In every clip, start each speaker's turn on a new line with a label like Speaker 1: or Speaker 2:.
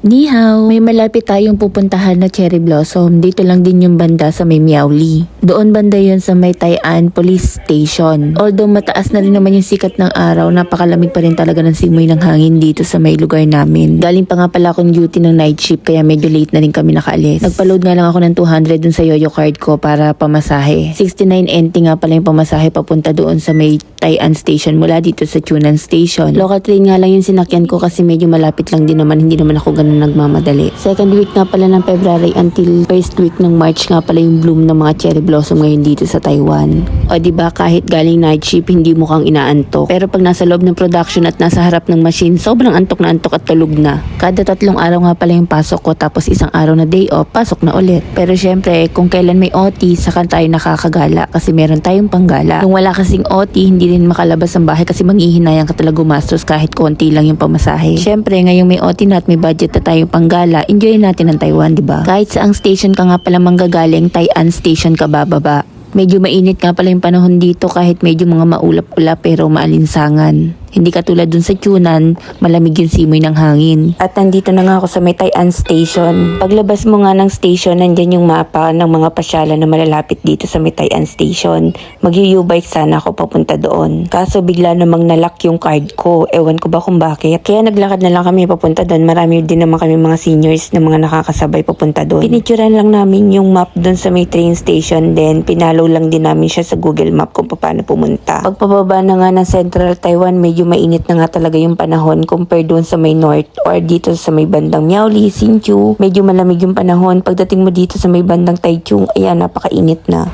Speaker 1: Ni hao, may malapit tayong pupuntahan na cherry blossom. Dito lang din yung banda sa may Miaoli. Doon banda yun sa may Tai'an Police Station. Although mataas na rin naman yung sikat ng araw, napakalamig pa rin talaga ng simoy ng hangin dito sa may lugar namin. Galing pa nga pala akong duty ng night shift kaya medyo late na rin kami nakaalis. Nagpa-load nga lang ako ng 200 dun sa yoyo card ko para pamasahe. 69 NT nga pala yung pamasahe papunta doon sa may Tai'an Station mula dito sa Chunan Station. Local train nga lang yung sinakyan ko kasi medyo malapit lang din naman, hindi naman ako ganun nagmamadali. Second week nga pala ng February until first week ng March nga pala yung bloom ng mga cherry blossom ngayon dito sa Taiwan. O diba kahit galing night shift hindi mukhang inaantok. Pero pag nasa loob ng production at nasa harap ng machine, sobrang antok na antok at tulog na. Kada 3 araw nga pala yung pasok ko tapos isang araw na day off, pasok na ulit. Pero syempre kung kailan may OT, saka tayo nakakagala kasi meron tayong panggala. Kung wala kasing OT, hindi rin makalabas ng bahay kasi manghihinayang ka talaga gumastos kahit konti lang yung pamasahe. Syempre ngayong may OT na at may budget na tayong panggala, enjoy natin ang Taiwan, diba? Kahit sa ang station ka nga pala manggagaling, Tai'an Station ka bababa. Medyo mainit nga pala yung panahon dito kahit medyo mga maulap-ulap pero maalinsangan. Hindi katulad dun sa Chunan, malamig yung simoy ng hangin. At nandito na nga ako sa may Tai'an Station. Paglabas mo nga ng station, nandyan yung mapa ng mga pasyalan na malalapit dito sa may Tai'an Station. Mag-u-bike sana ako papunta doon. Kaso bigla namang nalock yung card ko. Ewan ko ba kung bakit. Kaya naglakad na lang kami papunta doon. Marami din naman kami mga seniors na mga nakakasabay papunta doon. Pinicturean lang namin yung map doon sa may train station. Then pinalo lang din namin siya sa Google Map kung paano pumunta. Pagpababa na nga ng Central Taiwan, medyo mainit na nga talaga yung panahon compare doon sa may north or dito sa may bandang Miaoli, Hsinchu. Medyo malamig yung panahon. Pagdating mo dito sa may bandang Taichung, ayan, napakainit na.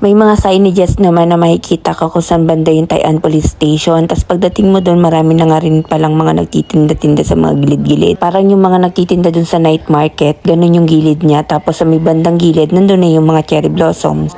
Speaker 1: May mga signages naman na makikita ka kung saan banda yung Tai'an Police Station. Tapos pagdating mo doon, marami na nga rin palang mga nagtitinda-tinda sa mga gilid-gilid. Parang yung mga nagtitinda doon sa night market, ganun yung gilid niya. Tapos sa may bandang gilid, nandun na yung mga cherry blossoms.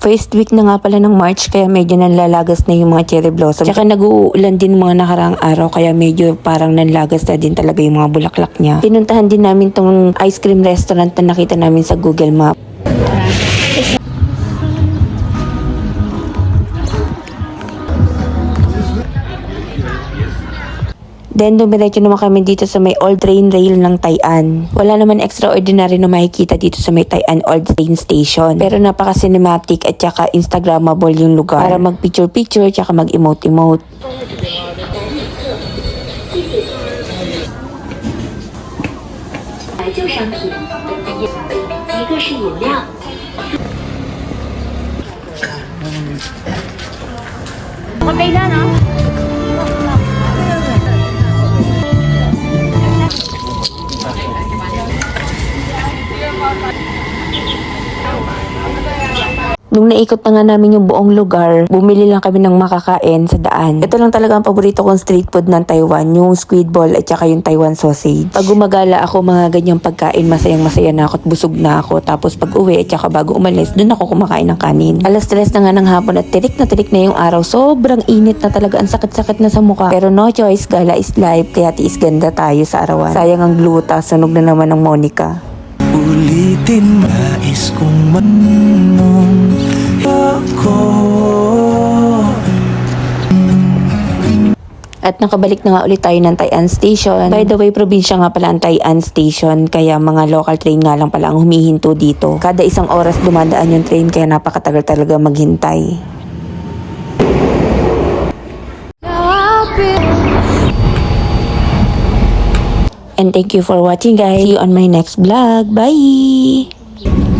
Speaker 1: First week na nga pala ng March kaya medyo nanlalagas na yung mga cherry blossom. Tsaka nag-uulan din mga nakaraang araw kaya medyo parang nanlagas na din talaga yung mga bulaklak niya. Pinuntahan din namin tong ice cream restaurant na nakita namin sa Google Map. Then dumiretso naman kami dito sa may old train rail ng Tai'an. Wala naman extraordinary na makikita dito sa may Tai'an old train station. Pero napaka-cinematic at saka Instagrammable yung lugar. Para mag-picture-picture at saka mag-emote-emote. Nung naikot na nga namin yung buong lugar, bumili lang kami ng makakain sa daan. Ito lang talaga ang paborito kong street food ng Taiwan, yung squid ball at saka yung Taiwan sausage. Pag gumagala ako mga ganyang pagkain, masayang-masaya na ako at busog na ako. Tapos pag uwi at saka bago umalis, dun ako kumakain ng kanin. Alas 3 na nga ng hapon at tirik na yung araw. Sobrang init na talaga, ang sakit-sakit na sa mukha. Pero no choice, gala is life, kaya tiis ganda tayo sa arawan. Sayang ang gluta, sunog na naman ng Monica.
Speaker 2: Ulitin nais kong manong ako
Speaker 1: At nakabalik na nga ulit tayo ng Tai'an Station. By the way, probinsya nga pala ang Tai'an Station, kaya mga local train nga lang pala ang humihinto dito. Kada isang oras dumadaan yung train, kaya napakatagal talaga maghintay. And thank you for watching guys. See you on my next vlog. Bye!